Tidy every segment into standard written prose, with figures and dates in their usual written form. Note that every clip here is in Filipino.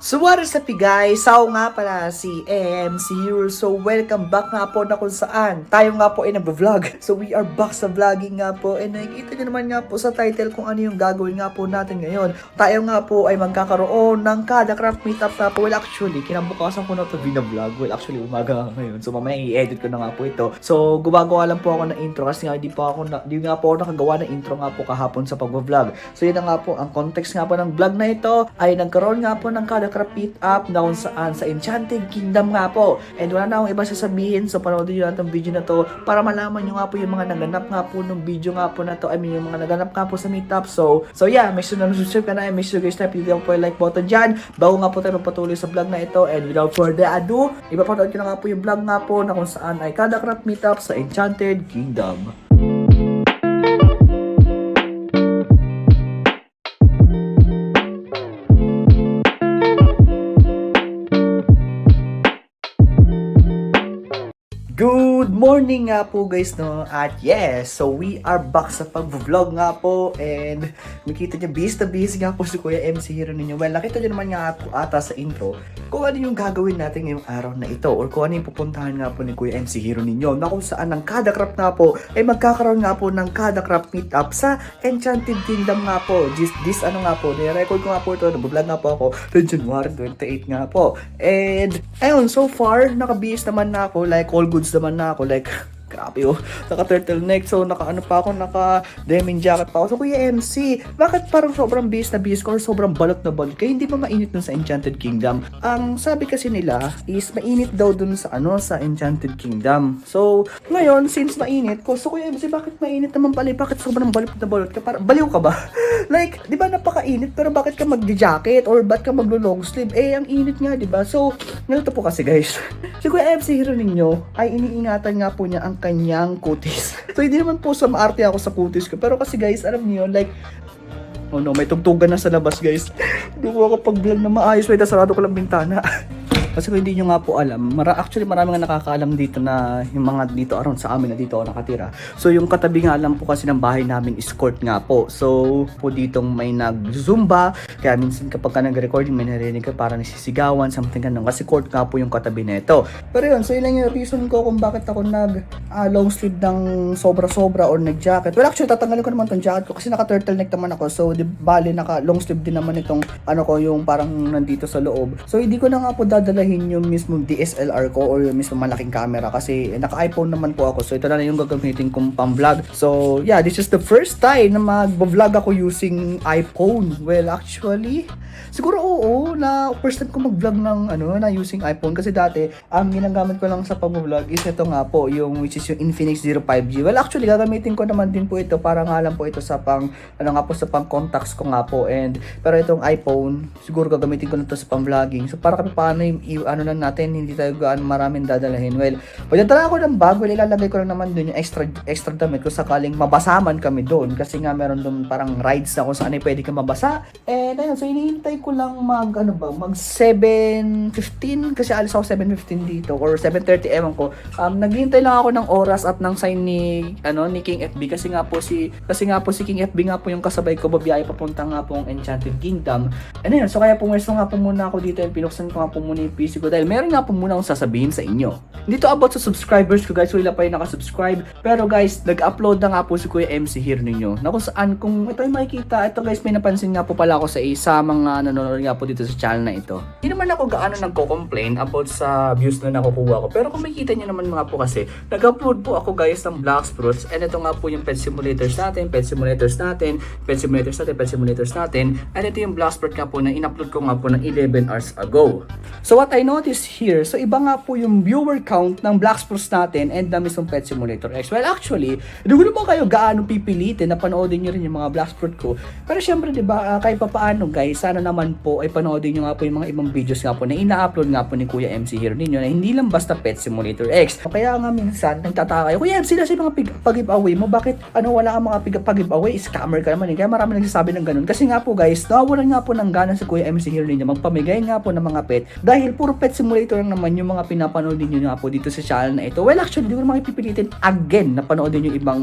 So what is up guys? Ako nga pala si MC Hero. So welcome back nga po na kung saan tayo nga po ay nag-vlog. So we are back sa vlogging nga po. And nakikita nyo naman nga po sa title kung ano yung gagawin nga po natin ngayon. Tayo nga po ay magkakaroon ng kada craft meetup nga po. Well actually, kinabukasan ko na ito binavlog. Well actually, umaga nga ngayon. So mamaya i-edit ko na nga po ito. So gumagawa lang po ako ng intro kasi nga di nga po ako nakagawa ng intro nga po kahapon sa pag-vlog. So yun na nga po, ang context nga po ng vlog na ito ay nagkaroon nga po ng kada craft meetup na kung saan sa Enchanted Kingdom nga po. And wala na akong iba sasabihin, so panoodin nyo natin ang video na to para malaman nyo nga po yung mga naganap nga po ng video nga po na to. I mean yung mga naganap nga po sa meetup. So yeah, make sure na subscribe ka na and make sure guys na pinili po yung like button dyan bago nga po tayo magpatuloy sa vlog na ito. And without further ado, ipapanood ko na nga po yung vlog nga po na kung saan ay kada craft meetup sa Enchanted Kingdom. Good morning nga po guys, no? At yes, so we are back sa pag-vlog nga po. And makita nyo, busy nga po si Kuya MC Hero ninyo. Well, nakita nyo naman nga po ata sa intro kung ano yung gagawin natin ngayong araw na ito, or kung ano yung pupuntahan nga po ni Kuya MC Hero ninyo, na kung saan ang kada craft nga po ay magkakaroon nga po ng kada craft meetup sa Enchanted Kingdom nga po. This ano nga po, ni-record ko nga po ito, nag-vlog nga po ako noong January 28 nga po. And ayun, so far nakabihis naman na ako, like all goods naman na ako, like grabe oh, naka-turtleneck, so naka-ano pa ako, naka-denim jacket pa ako. So Kuya MC, bakit parang sobrang bihis na bihis ko or sobrang balot na balot kaya hindi pa mainit dun sa Enchanted Kingdom? Ang sabi kasi nila is mainit daw dun sa ano, sa Enchanted Kingdom. So ngayon, since mainit ko, so Kuya MC, bakit mainit naman pala? Bakit sobrang balot na balot ka? Parang baliw ka ba? Like, di ba napakainit, pero bakit ka mag-jacket or ba't ka maglo-long sleeve? Eh, ang init nga, di ba? So, ganito po kasi guys, si Kuya MC Hero ninyo ay iniingatan nga po niya ang kanyang kutis. So, hindi naman po sa maarte ako sa kutis ko. Pero kasi guys, alam niyo, like, oh no, may tugtugan na sa labas guys. Hindi ko ako pag-vlog na maayos. Wait, sarado ko lang bintana. Kasi kung hindi nyo nga po alam, actually marami nga nakakaalam dito na yung mga dito around sa amin na dito ako nakatira. So yung katabi nga lang po kasi ng bahay namin is court nga po. So po ditong may nag-zumba, kaya minsan kapag ka nag-recording may narinig ka para nasisigawan, something ganun. Kasi court nga po yung katabi nito. Pero yun, so yun lang yung reason ko kung bakit ako long sleeve ng sobra-sobra or nag-jacket. Well actually tatanggalin ko naman tong jacket ko kasi naka-turtleneck naman ako. So bali naka-long sleeve din naman itong ano ko, yung parang nandito sa loob. So hindi ko na nga po dadalahin yung mismo DSLR ko or yung mismo malaking camera kasi naka-iPhone naman po ako. So ito na yung gagamitin kong pang-vlog. So yeah, this is the first time na mag-vlog ako using iPhone. Well actually, siguro oo, na first time ko mag-vlog ng ano, na using iPhone kasi dati ang ginagamit ko lang sa pag-vlog is ito nga po, yung which is yung Infinix Zero 5G. Well actually, gagamitin ko naman din po ito para nga lang po ito sa pang ano nga po, sa pang-contacts ko nga po. And pero itong iPhone, siguro gagamitin ko na to sa pang-vlogging. So para kami paano yung ano lang natin, hindi tayo gaano maraming dadalahin. Well, pagdadala ako ng bag, well, ilalagay ko lang naman doon yung extra damit ko sakaling mabasaman kami doon. Kasi nga meron doon parang rides na kung saan ay pwede ka mabasa. And ayun, so hinihintay ko lang mag 7:15 kasi alis ako 7:15 dito or 7:30 ewan ko. Naghihintay lang ako ng oras at ng sign ni King FB kasi nga po si King FB nga po yung kasabay ko babiyahe papunta nga po ang Enchanted Kingdom. And ayun, so kaya pumesto nga po muna ako dito and pinuksan ko nga po muna yung PC ko dahil meron nga po muna akong sasabihin sa inyo. Dito about sa subscribers ko guys, wala pa yung nakasubscribe. Pero guys, nag-upload na nga po si Kuya MC Hero ninyo. Na kung saan, kung ito ay makikita, ito guys, may napansin nga po pala ako sa isa mga nanonood nga po dito sa channel na ito. Hindi naman ako gaano nagko-complain about sa views na nakukuha ko. Pero kung makikita nyo naman mga po kasi, nag-upload po ako guys ng Blox Fruits. And ito nga po yung pet simulators natin. And ito yung Blox Fruit nga po na in-upload ko nga po ng 11 hours ago. So what I noticed here, so iba nga po yung viewer count ng Blox Fruits natin and the mismong Pet Simulator X. Well actually, hindi ko naman kayo gaano pipilitin na panoodin nyo rin yung mga Blox Fruit ko. Pero syempre diba, kahit pa paano guys, sana naman po ay panoodin nyo nga po yung mga ibang videos nga po na ina-upload nga po ni Kuya MC Hero ninyo na hindi lang basta Pet Simulator X. Kaya nga minsan, nagtataka kayo, Kuya MC, nasa yung mga pag-giveaway mo, bakit wala kang mga pag-giveaway, scammer ka naman eh. Kaya marami nagsasabi ng ganun. Kasi nga po guys, nawawalan nga po ng gana sa Kuya MC Hero ninyo magpamigay nga po ng mga pet dahil puro pet simulator lang naman yung mga pinapanood niyo nga po dito sa channel na ito. Well, actually, di ko naman pipilitin again na panoodin yung ibang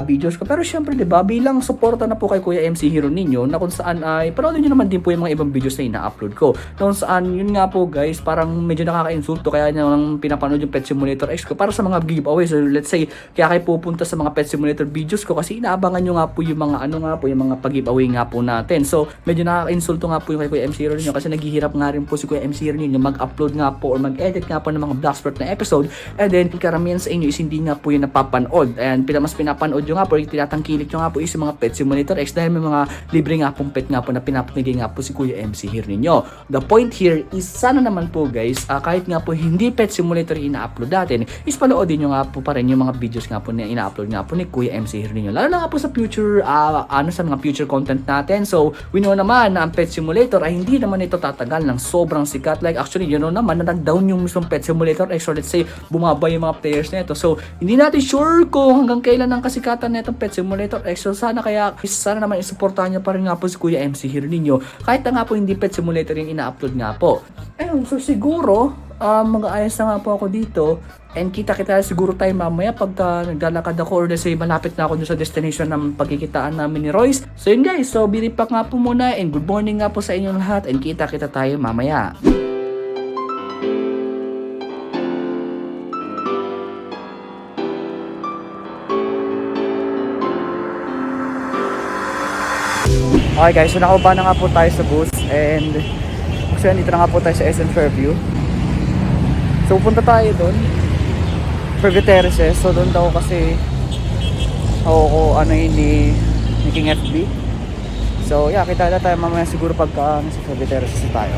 videos ko. Pero syempre, di ba, bilang suporta na po kay Kuya MC Hero ninyo, na kung saan ay panoodin nyo naman din po yung mga ibang videos na ina-upload ko. Kung saan, yun nga po guys, parang medyo nakaka-insulto kaya nang pinapanood yung Pet Simulator X ko para sa mga giveaways. So, let's say, kaya kayo pupunta sa mga Pet Simulator videos ko kasi inaabangan nyo nga po yung mga yung mga pag-giveaway nga po natin. So, medyo nakaka-insulto nga po yung kay Kuya MC Hero ninyo kasi naghihirap nga rin po si Kuya MC Hero ninyo mag-upload nga po or mag-edit nga po ng mga Bloxpert na episode, and then karamihan sa inyo is hindi nga po yung napapanood, and mas pinapanood nyo nga po, yung tinatangkilik nyo nga po is yung mga Pet Simulator X dahil may mga libre nga pong pet nga po na pinapamigay nga po si Kuya MC Hero ninyo. The point here is sana naman po guys, kahit nga po hindi Pet Simulator ina-upload natin, is panoodin nyo nga po pa rin yung mga videos nga po na ina-upload nga po ni Kuya MC Hero ninyo, lalo na nga po sa future sa mga future content natin. So we know naman na ang Pet Simulator ay hindi naman ito tatagal ng sobrang sikat. Like actually, you know naman na nag-down yung mismong Pet Simulator X, or let's say bumaba yung mga players na ito. So hindi natin sure kung hanggang kailan ang kasikatan na itong Pet Simulator X. So sana naman isuportahan nyo pa rin nga po si Kuya MC Hero ninyo, kahit na nga po hindi Pet Simulator yung ina-upload nga po. Ayun, so siguro mag-aayos na nga po ako dito, and kita-kita siguro tayo mamaya pagka naglalakad ako, or let's say malapit na ako dun sa destination ng pagkikitaan namin ni Royce. So yun guys, so biripak nga po muna, and good morning nga po sa inyong lahat, and kita-kita tayo mamaya. Okay guys, so nakababa na nga po tayo sa bus, and actually dito na nga po tayo sa SM Fairview. So punta tayo doon, Fairview Terraces. So doon daw kasi ako ano yun ni King FB. So yeah, kita na tayo mamaya siguro pagka sa Fairview Terraces tayo.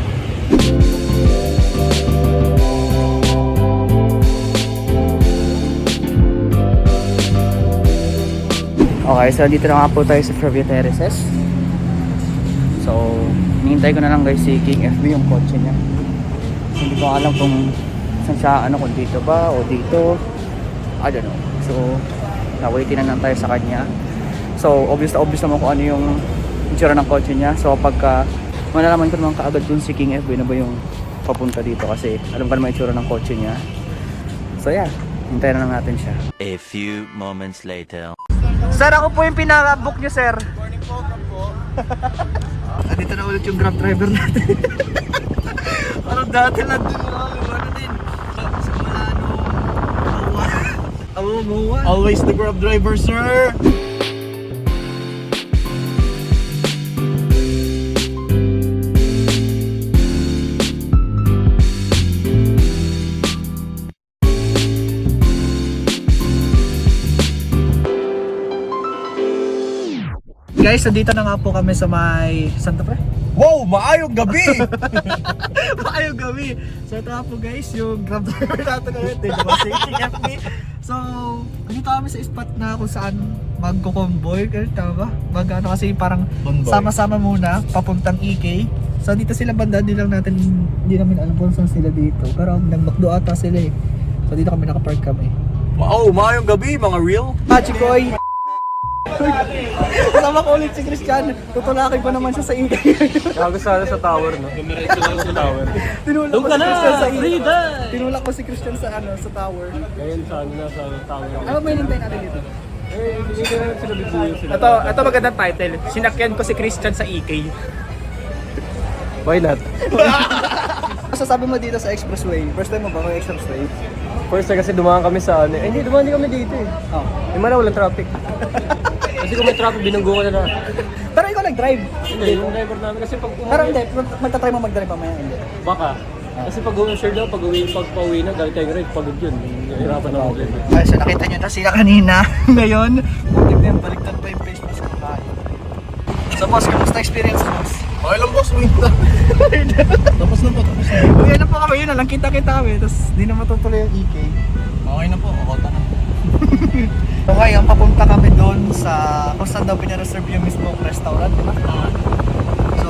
Okay, so dito na nga po tayo sa Fairview Terraces. So, hinihintay ko na lang guys si King FB yung kotse niya. Hindi ko alam kung saan siya, kung dito ba o dito, I don't know. So, nawaitin na lang tayo sa kanya. So, obvious naman kung ano yung itsura ng kotse niya. So, pagka malalaman ko naman kaagad dun si King FB na ba yung papunta dito, kasi alam ko naman itsura ng kotse niya. So, yeah, hintayin na lang natin siya. A few moments later. Sir, ako po yung pinaka-book niyo, sir. Morning po, po. Dito na ulit yung Grab driver natin. Parang dati lang din din. Sa Malano. Always the Grab driver, sir. Guys, so dito na nga po kami sa may Santa Fe. Wow, maayong gabi. Maayong gabi. So ito nga po guys, yung Grab driver natin ulit, diba? Si King FB. So, dito kami sa spot na kung saan magko-convoy, tama ba? Kasi parang Convoy. sama-sama muna papuntang EK. So dito sila banda, hindi namin alam kung saan sila dito. Pero nagmakdo ata sila eh. So dito kami nakapark kami. Wow, maayong gabi, mga real. Chikoy! Kasama ko ulit si Christian. Tutulakin ko naman siya sa EK. Gago sana sa tower, no? Dumiretso lang sa tower. Tinulak ko si Christian sa EK. Tinulak ko si Christian sa sa tower. Ngayon sa tower. Ano ba hinintay natin dito? Hindi ko na sila bigyan sila. Ito magandang title. Sinakyan ko si Christian sa EK. Why not? Masasabi mo dito sa expressway? First time mo ba yung expressway? First kasi dumaan kami sa hindi, dumaan din kami dito eh. Oh. Yung mana walang traffic. Kasi kung may traffic, binunggo ka na. Pero ikaw nag-drive? Hindi, yung driver namin kasi pag Pero hindi, magta-try mo mag-drive mamaya, hindi. baka. Kasi pag sure daw, pag pauwi na, galit tayo ride, pagod yun. Hirapan na mag-drive. Ay, so nakita nyo na sila kanina. Ngayon, butik na yung baliktad pa yung face mask ko tayo. So boss, kamusta experience boss? Okay lang boss, wait na. Tapos na po. Uy, ano po kami, yun na lang kita-kita kami, tapos di na matutuloy yung EK. Okay na po, kakota na. So ngayon, papunta kami doon sa kung saan daw pinareserve yung mismong restaurant, di ba? So,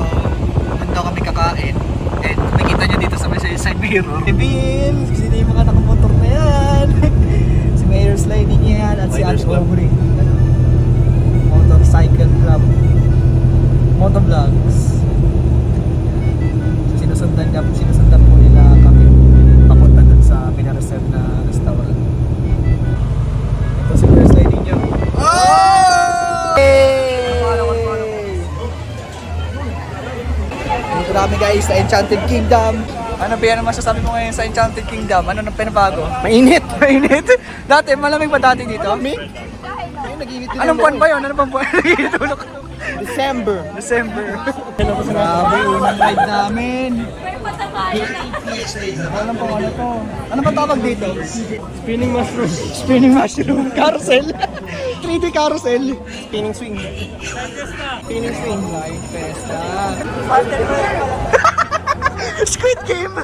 doon daw kami kakain. And nakita nyo dito sa side mirror. Si Bill, sino yung mga nakamotor na yan? Si Mayor Sliding yan at si Al Aubrey. Motorcycle Club. Motovlogs. Sinusundan po nila kami guys sa Enchanted Kingdom. Ano ba yan masasabi mo ngayon sa Enchanted Kingdom? Ano nang pinabago? Mainit. Mainit? Dati, malamig ba dati dito? Nag-init Anong buwan ba yun? Anong buwan? Nagigitulog. December. Grabe, unang ride namin. Alam po ano to. Ano pa tawag dito? Spinning mushroom. Spinning mushroom. Carousel. 3D carousel. Spinning swing. Spinning swing. Live Festa. Squid Game.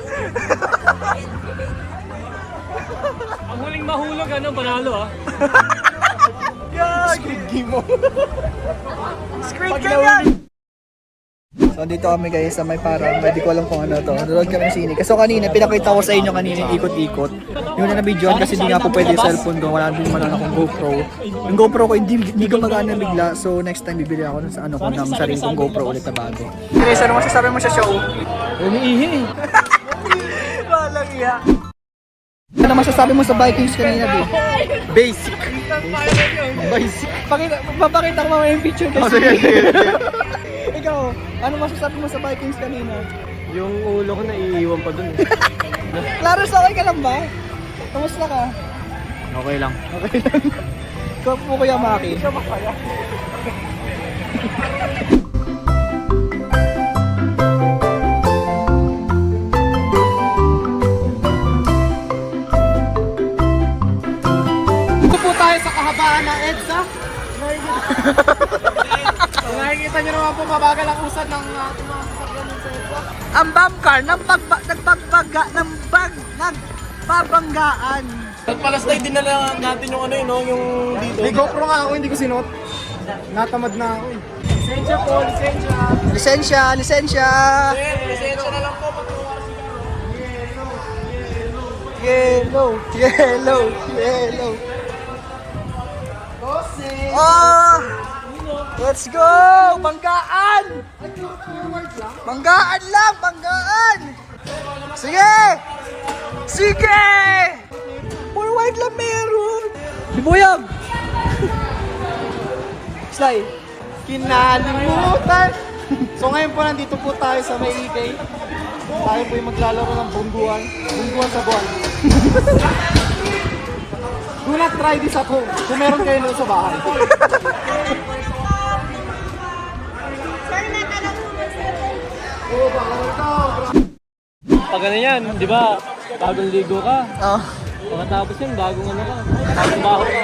Ang huling mahulog, panalo Squid Game mo. Squid Game yan! So dito kami guys sa may parang, hindi ko alam kung ano to. Nanonood kami ng sine. Kasi kanina, pinakita ko sa inyo kanina yung ikot-ikot. Yung na nabidyoan kasi hindi nga po pwede yung cellphone ko. Wala din naman akong GoPro. Yung GoPro ko hindi ko magana bigla. So next time bibili ako sa ano ko ng sarili kong GoPro ulit na bago. Chris, ano masasabi mo sa show? Umiihi. Walang iya. Ano masasabi mo sa Vikings kanina, B? Basic. Basic. Papakita ko mamaya yung picture kasi. Ikaw, ano masasabi mo sa Vikings kanina? Yung ulo ko naiiwan pa dun. Claros, okay ka lang ba? Kamusta ka? Okay lang. Okay lang. Ikaw po Kuya Maki. Ito po tayo sa kahabaan ng EDSA. Nakikita nyo naman po mabagal ang usad ng mga sasakyan ng EDSA. Ang bomb car nagpabanggaan. Nagpalastay din na lang natin yung yung dito. May GoPro nga ako, hindi ko sinuot. Natamad na ako eh. Lisensya po, lisensya. Lisensya. Lisensya na lang po. Yellow. Oh! Let's go! Banggaan! Banggaan lang! Banggaan! Sige! Forward lang meron! Bibuyag! Slay! Kinalimutan! So ngayon po nandito po tayo sa may EK. Tayo po yung maglalaro ng bungguan. Bungguan sa buwan. Do not try this at home. Kung meron kayo nito sa bahay. Pag ano yan, di ba? Bagong ligo ka. Oh. Pagkatapos yun, bagong ano ka. Bagong baho ka.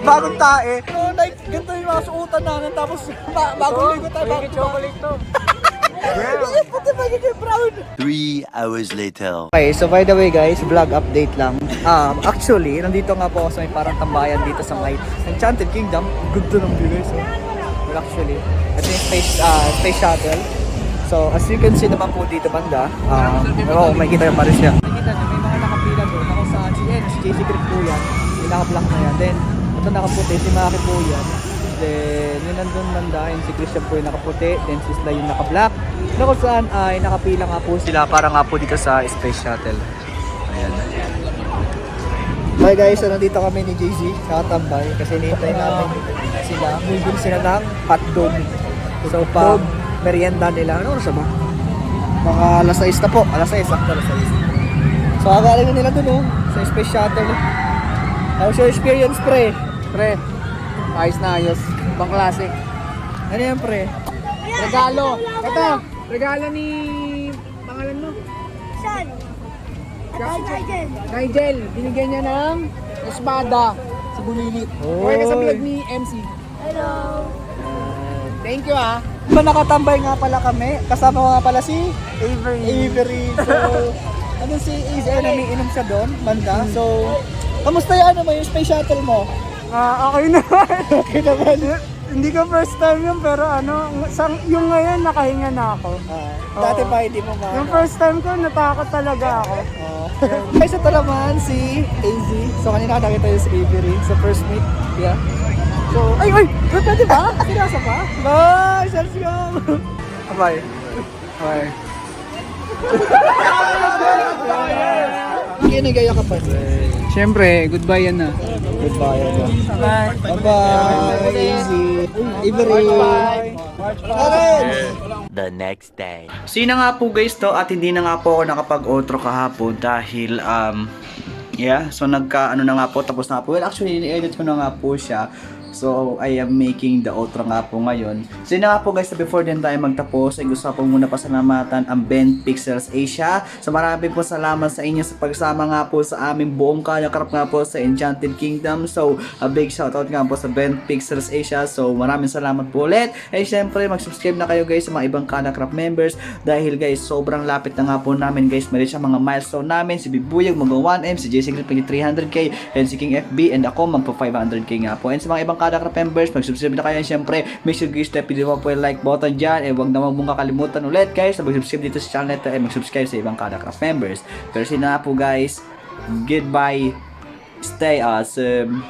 Bagong tae. So like, ganito yung mga suotan namin. Tapos bagong ligo tayo. Bagong chocolate to. Puti magiging brown. 3 hours later. Okay, so by the way guys, vlog update lang. Actually, nandito nga po ako sa may parang tambayan dito sa may Enchanted Kingdom. Good to ng view guys. Well, actually, ito yung space shuttle. So, as you can see naman po dito banda, may kita yung Paris siya. Nakikita nyo, may mga nakapila doon. Ako sa si JC Grip po yan. Yung naka-black na yan. Then, ito nakaputi, si Maki po yan. Then, yung nandun banda, yung si Christian po yung nakaputi. Then, si Sly yung naka-black. Na kung saan ay nakapila nga po sila para nga po dito sa space shuttle. Ayan. Bye guys, so nandito kami ni JC nakatambay kasi hinihintay namin sila. Bumibili sila ng hotdog. So pang merienda nila. Ano oras ba? Mga alas 6 na po. Alas 6, sakto alas 6. So agaling na nila dun sa space shuttle. How's your experience pre? Pre, ayos na ayos. Pang klase. Ano yan pre? Regalo. Ito, regalo ni... Pangalan mo? Saan? Nigel. Nigel. Binigyan niya ng espada sa bulilit. Oy. Okay ka sa vlog ni MC. Hello. Thank you ah. Diba nakatambay nga pala kami? Kasama ko nga pala si Avery. So, ano si Ace, namiinom siya doon, banda. So, kamusta yung yung space shuttle mo? Okay naman. Okay naman. Hindi ko first time yun pero yung ngayon nakahinga na ako. Dati pa hindi mo Yung first time ko natakot talaga ako. Guys, ito naman si AZ. So, kanina nakita yung si Avery sa first meet. Yeah. So, ay! Pwede ba? Sinasa pa? Bye! Let's go! Bye. Bye. Kinigaya ka pa. Siyempre, goodbye yan na. Goodbye. Bye-bye. Easy. Avery. Bye. the next day. So yun na nga po guys to, at hindi na nga po ako nakapag-outro kahapon dahil yeah, so nagka ano na nga po, tapos na po. Well, actually ni-edit ko na nga po siya. So, I am making the outro nga po ngayon. So, yun na nga po guys, before din tayo magtapos, ay gusto ko muna pasalamatan ang Ben Pixels Asia. So, marami po salamat sa inyo sa pagsama nga po sa aming buong kanakrap nga po sa Enchanted Kingdom. So, a big shoutout nga po sa Ben Pixels Asia. So, maraming salamat po ulit. And syempre, mag-subscribe na kayo guys sa mga ibang kanakrap members. Dahil guys, sobrang lapit na nga po namin guys. Meron siya mga milestone namin. Si Bibuyag, mag-1M, si JC Grip, 300k, and si King FB, and ako, magpa 500k nga po. And sa mga ibang kanakrap members, mag-subscribe na kayo. Siyempre, make sure guys na pinili mo po yung like button dyan. Huwag naman mong kakalimutan ulit guys na mag-subscribe dito sa channel nito, mag-subscribe sa ibang kanakrap members. Pero sina po guys, goodbye, stay awesome.